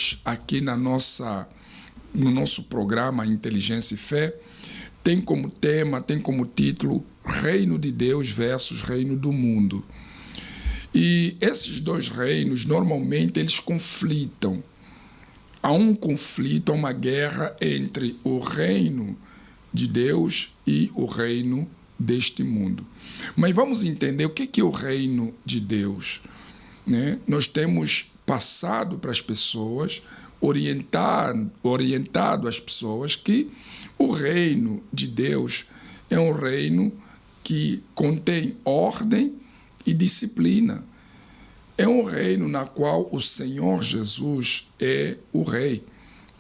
nós, aqui no nosso programa Inteligência e Fé, tem como tema, tem como título Reino de Deus versus Reino do Mundo. E esses dois reinos, normalmente, eles conflitam. Há um conflito, há uma guerra entre o reino de Deus e o reino deste mundo. Mas vamos entender o que é o reino de Deus, né? Nós temos passado para as pessoas, orientado as pessoas que o reino de Deus é um reino que contém ordem e disciplina. É um reino na qual o Senhor Jesus é o rei,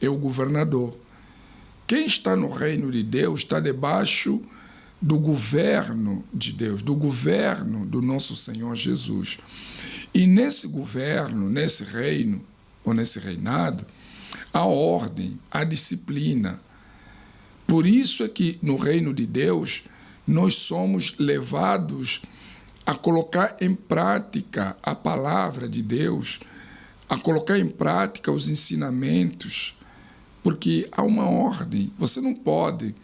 é o governador. Quem está no reino de Deus está debaixo do governo de Deus, do governo do nosso Senhor Jesus. E nesse governo, nesse reino, ou nesse reinado, há ordem, há disciplina. Por isso é que no reino de Deus nós somos levados a colocar em prática a palavra de Deus, a colocar em prática os ensinamentos, porque há uma ordem. Você não pode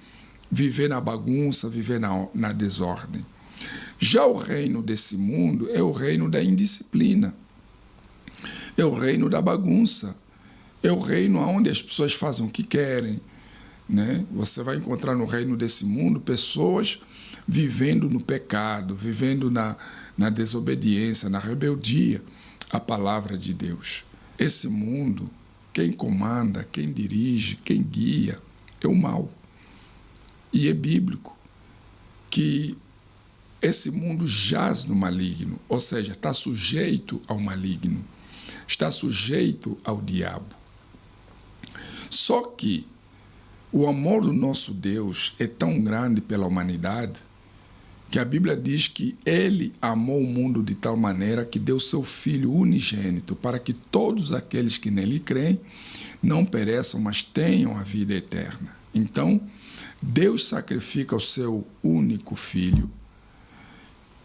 viver na bagunça, viver na desordem. Já o reino desse mundo é o reino da indisciplina, é o reino da bagunça, é o reino onde as pessoas fazem o que querem, né? Você vai encontrar no reino desse mundo pessoas vivendo no pecado, vivendo na desobediência, na rebeldia à palavra de Deus. Esse mundo, quem comanda, quem dirige, quem guia, é o mal. E é bíblico que esse mundo jaz no maligno, ou seja, está sujeito ao maligno, está sujeito ao diabo. Só que o amor do nosso Deus é tão grande pela humanidade que a Bíblia diz que Ele amou o mundo de tal maneira que deu seu Filho unigênito para que todos aqueles que nele creem não pereçam, mas tenham a vida eterna. Então, Deus sacrifica o seu único Filho,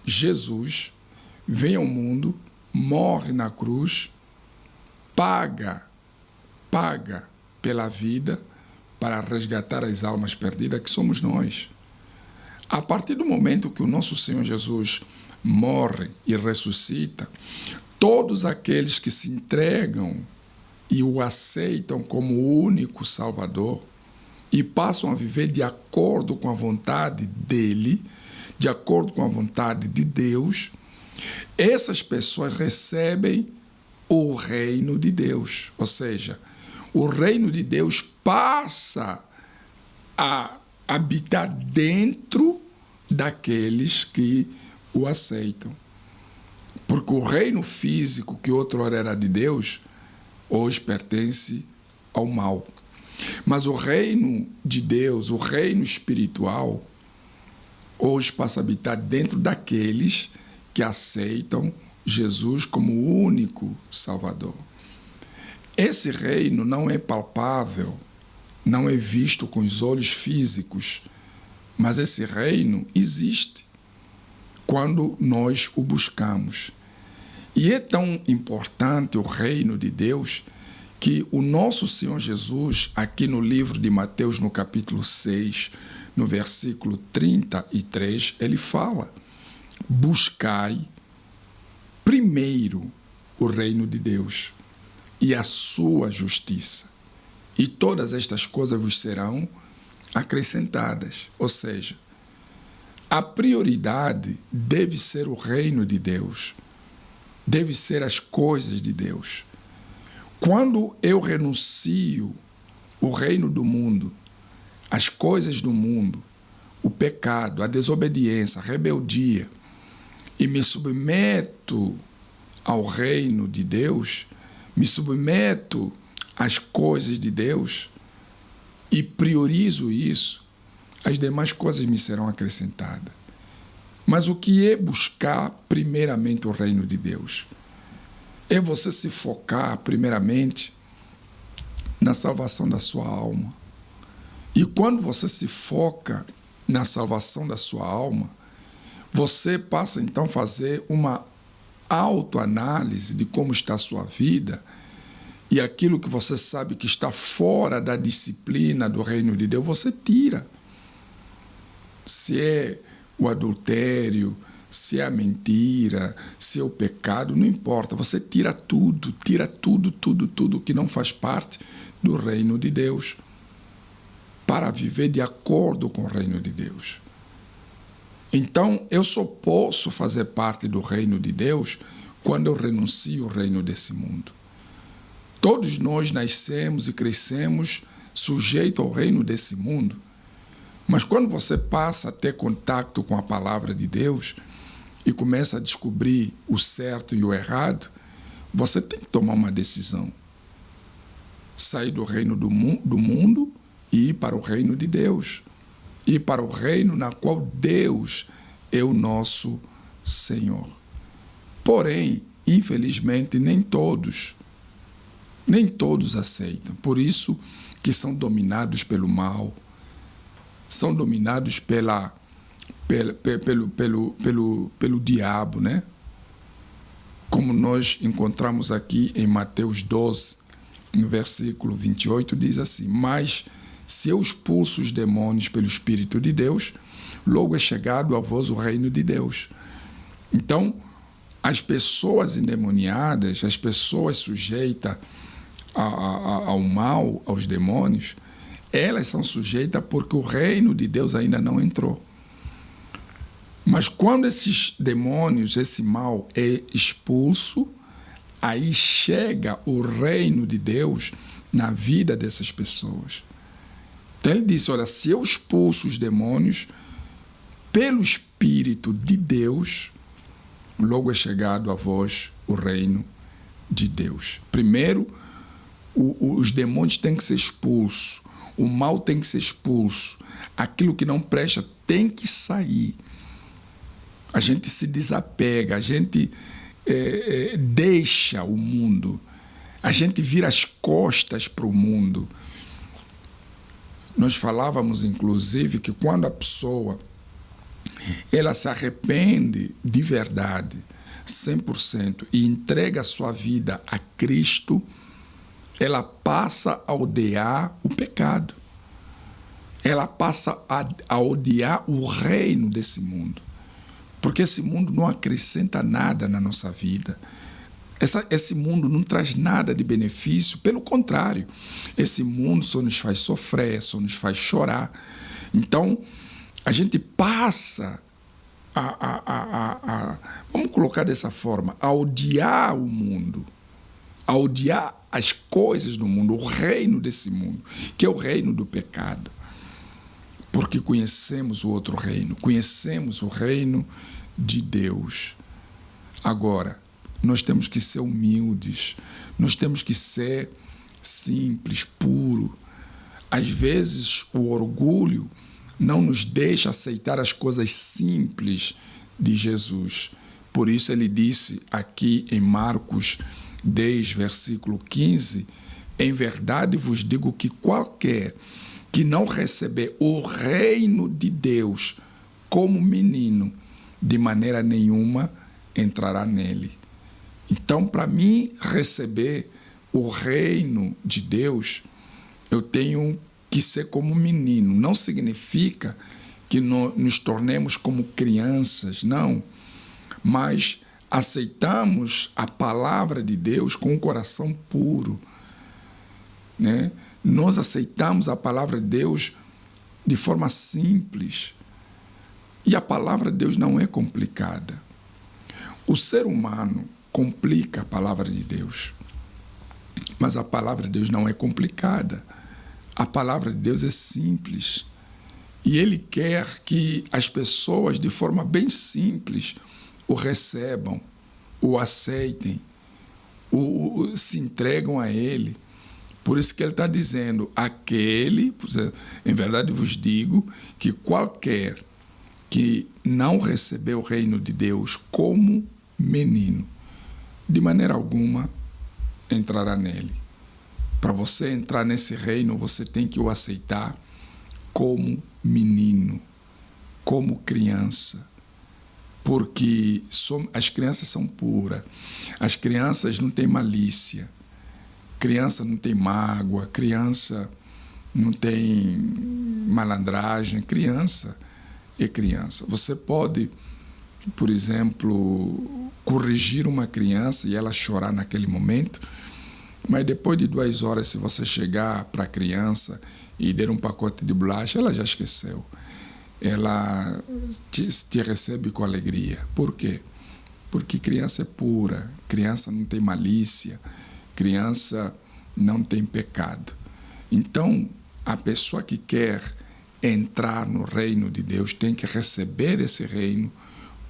Jesus, vem ao mundo, morre na cruz, paga pela vida para resgatar as almas perdidas que somos nós. A partir do momento que o nosso Senhor Jesus morre e ressuscita, todos aqueles que se entregam e o aceitam como o único Salvador e passam a viver de acordo com a vontade dele, de acordo com a vontade de Deus, essas pessoas recebem o reino de Deus. Ou seja, o reino de Deus passa a habitar dentro daqueles que o aceitam. Porque o reino físico, que outrora era de Deus, hoje pertence ao mal. Mas o reino de Deus, o reino espiritual, hoje passa a habitar dentro daqueles que aceitam Jesus como o único Salvador. Esse reino não é palpável, não é visto com os olhos físicos, mas esse reino existe quando nós o buscamos. E é tão importante o reino de Deus que o nosso Senhor Jesus, aqui no livro de Mateus, no capítulo 6, no versículo 33, ele fala: buscai primeiro o reino de Deus e a sua justiça, e todas estas coisas vos serão acrescentadas. Ou seja, a prioridade deve ser o reino de Deus, deve ser as coisas de Deus. Quando eu renuncio o reino do mundo, as coisas do mundo, o pecado, a desobediência, a rebeldia, e me submeto ao reino de Deus, me submeto às coisas de Deus e priorizo isso, as demais coisas me serão acrescentadas. Mas o que é buscar primeiramente o reino de Deus? É você se focar primeiramente na salvação da sua alma. E quando você se foca na salvação da sua alma, você passa então a fazer uma autoanálise de como está a sua vida E aquilo que você sabe que está fora da disciplina do reino de Deus, você tira. Se é o adultério, se é a mentira, se é o pecado, não importa. Você tira tudo que não faz parte do reino de Deus, para viver de acordo com o reino de Deus. Então, eu só posso fazer parte do reino de Deus quando eu renuncio ao reino desse mundo. Todos nós nascemos e crescemos sujeitos ao reino desse mundo. Mas quando você passa a ter contato com a palavra de Deus e começa a descobrir o certo e o errado, você tem que tomar uma decisão. Sair do reino do mundo e ir para o reino de Deus. Ir para o reino na qual Deus é o nosso Senhor. Porém, infelizmente, nem todos aceitam. Por isso que são dominados pelo mal, são dominados pelo diabo, né? Como nós encontramos aqui em Mateus 12, no versículo 28, diz assim: mas se eu expulso os demônios pelo Espírito de Deus, logo é chegado a vós o reino de Deus. Então, as pessoas endemoniadas, as pessoas sujeitas ao mal, aos demônios, elas são sujeitas porque o reino de Deus ainda não entrou. Mas quando esses demônios, esse mal é expulso, aí chega o reino de Deus na vida dessas pessoas. Então ele disse, olha, se eu expulso os demônios pelo Espírito de Deus, logo é chegado a vós o reino de Deus. Primeiro, os demônios têm que ser expulsos, o mal tem que ser expulso, aquilo que não presta tem que sair. A gente se desapega, a gente deixa o mundo, a gente vira as costas para o mundo. Nós falávamos, inclusive, que quando a pessoa ela se arrepende de verdade, 100%, e entrega a sua vida a Cristo, ela passa a odiar o pecado. Ela passa a odiar o reino desse mundo. Porque esse mundo não acrescenta nada na nossa vida. Esse mundo não traz nada de benefício, pelo contrário. Esse mundo só nos faz sofrer, só nos faz chorar. Então, a gente passa vamos colocar dessa forma, a odiar o mundo, a odiar as coisas do mundo, o reino desse mundo, que é o reino do pecado. Porque conhecemos o outro reino, conhecemos o reino de Deus. Agora, nós temos que ser humildes, nós temos que ser simples, puro. Às vezes, o orgulho não nos deixa aceitar as coisas simples de Jesus. Por isso ele disse aqui em Marcos 10, versículo 15, em verdade vos digo que qualquer que não receber o reino de Deus como menino, de maneira nenhuma entrará nele. Então, para mim receber o reino de Deus, eu tenho que ser como menino. Não significa que nos tornemos como crianças, não. Mas aceitamos a palavra de Deus com um coração puro, né? Nós aceitamos a palavra de Deus de forma simples. E a palavra de Deus não é complicada. O ser humano complica a palavra de Deus. Mas a palavra de Deus não é complicada. A palavra de Deus é simples. E Ele quer que as pessoas, de forma bem simples, o recebam, o aceitem, se entregam a Ele. Por isso que Ele está dizendo, em verdade vos digo, que qualquer que não receber o reino de Deus como menino, de maneira alguma entrará nele. Para você entrar nesse reino, você tem que o aceitar como menino, como criança. Porque as crianças são puras, as crianças não têm malícia. Criança não tem mágoa, criança não tem malandragem, criança é criança. Você pode, por exemplo, corrigir uma criança e ela chorar naquele momento, mas depois de 2 horas, se você chegar para a criança e der um pacote de bolacha, ela já esqueceu. Ela te recebe com alegria. Por quê? Porque criança é pura, criança não tem malícia, criança não tem pecado. Então, a pessoa que quer entrar no reino de Deus tem que receber esse reino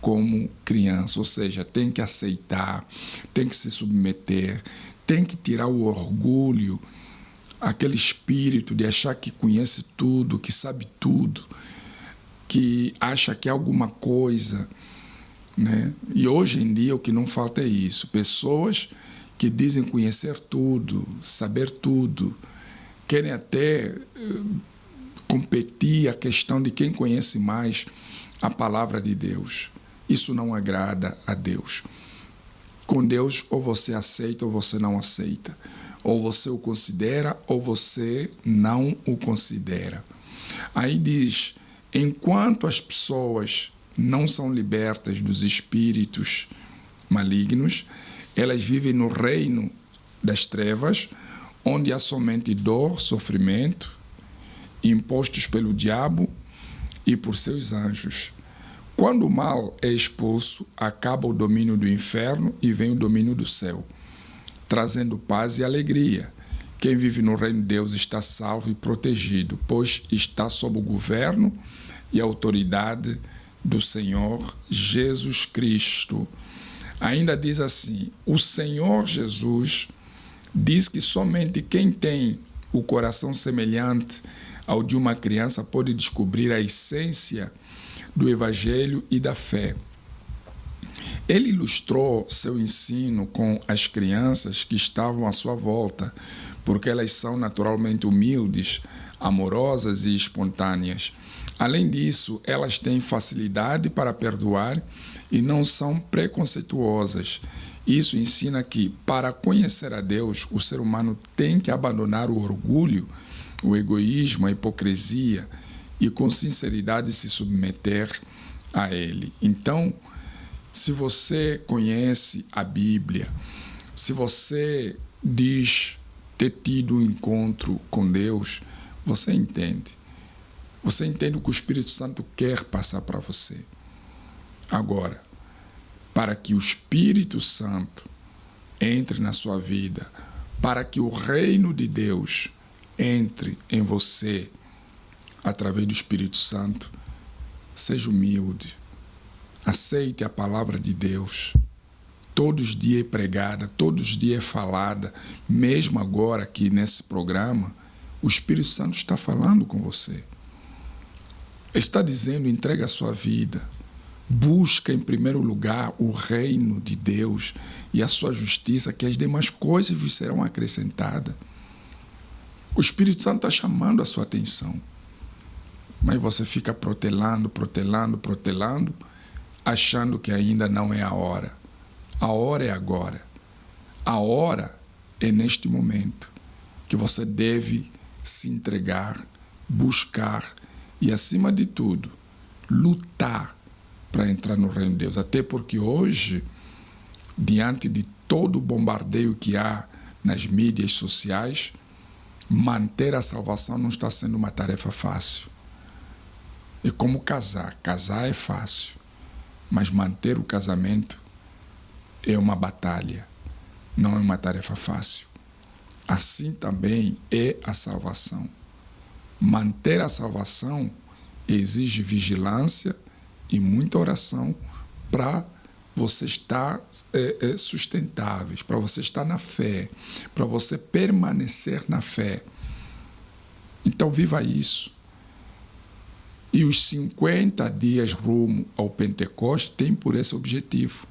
como criança, ou seja, tem que aceitar, tem que se submeter, tem que tirar o orgulho, aquele espírito de achar que conhece tudo, que sabe tudo, que acha que é alguma coisa, né? E hoje em dia o que não falta é isso, pessoas que dizem conhecer tudo, saber tudo, querem até competir a questão de quem conhece mais a palavra de Deus. Isso não agrada a Deus. Com Deus, ou você aceita ou você não aceita. Ou você o considera ou você não o considera. Aí diz, enquanto as pessoas não são libertas dos espíritos malignos, elas vivem no reino das trevas, onde há somente dor, sofrimento, impostos pelo diabo e por seus anjos. Quando o mal é expulso, acaba o domínio do inferno e vem o domínio do céu, trazendo paz e alegria. Quem vive no reino de Deus está salvo e protegido, pois está sob o governo e autoridade do Senhor Jesus Cristo. Ainda diz assim, o Senhor Jesus diz que somente quem tem o coração semelhante ao de uma criança pode descobrir a essência do Evangelho e da fé. Ele ilustrou seu ensino com as crianças que estavam à sua volta, porque elas são naturalmente humildes, amorosas e espontâneas. Além disso, elas têm facilidade para perdoar e não são preconceituosas. Isso ensina que, para conhecer a Deus, o ser humano tem que abandonar o orgulho, o egoísmo, a hipocrisia e com sinceridade se submeter a Ele. Então, se você conhece a Bíblia, se você diz ter tido um encontro com Deus, você entende. Você entende o que o Espírito Santo quer passar para você. Agora, para que o Espírito Santo entre na sua vida, para que o reino de Deus entre em você através do Espírito Santo, seja humilde, aceite a palavra de Deus. Todos os dias é pregada, todos os dias é falada, mesmo agora aqui nesse programa, o Espírito Santo está falando com você. Está dizendo, entregue a sua vida, busca em primeiro lugar o reino de Deus e a sua justiça, que as demais coisas vos serão acrescentadas. O Espírito Santo está chamando a sua atenção, mas você fica protelando, achando que ainda não é a hora. A hora é agora. A hora é neste momento que você deve se entregar, buscar e, acima de tudo, lutar para entrar no reino de Deus. Até porque hoje, diante de todo o bombardeio que há nas mídias sociais, manter a salvação não está sendo uma tarefa fácil. É como casar. Casar é fácil, mas manter o casamento é uma batalha, não é uma tarefa fácil. Assim também é a salvação. Manter a salvação exige vigilância e muita oração para você estar sustentável, para você estar na fé, para você permanecer na fé. Então viva isso. E os 50 dias rumo ao Pentecostes têm por esse objetivo: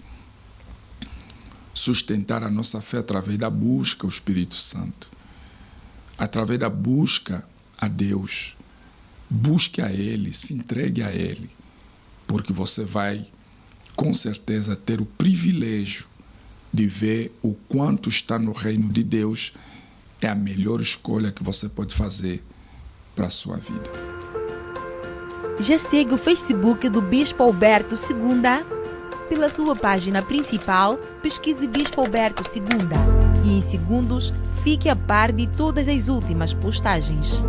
sustentar a nossa fé através da busca ao Espírito Santo, através da busca a Deus. Busque a Ele, se entregue a Ele, porque você vai, com certeza, ter o privilégio de ver o quanto está no reino de Deus é a melhor escolha que você pode fazer para a sua vida. Já segue o Facebook do Bispo Alberto Segunda? Pela sua página principal, pesquise Bispo Alberto Segunda e em segundos fique a par de todas as últimas postagens.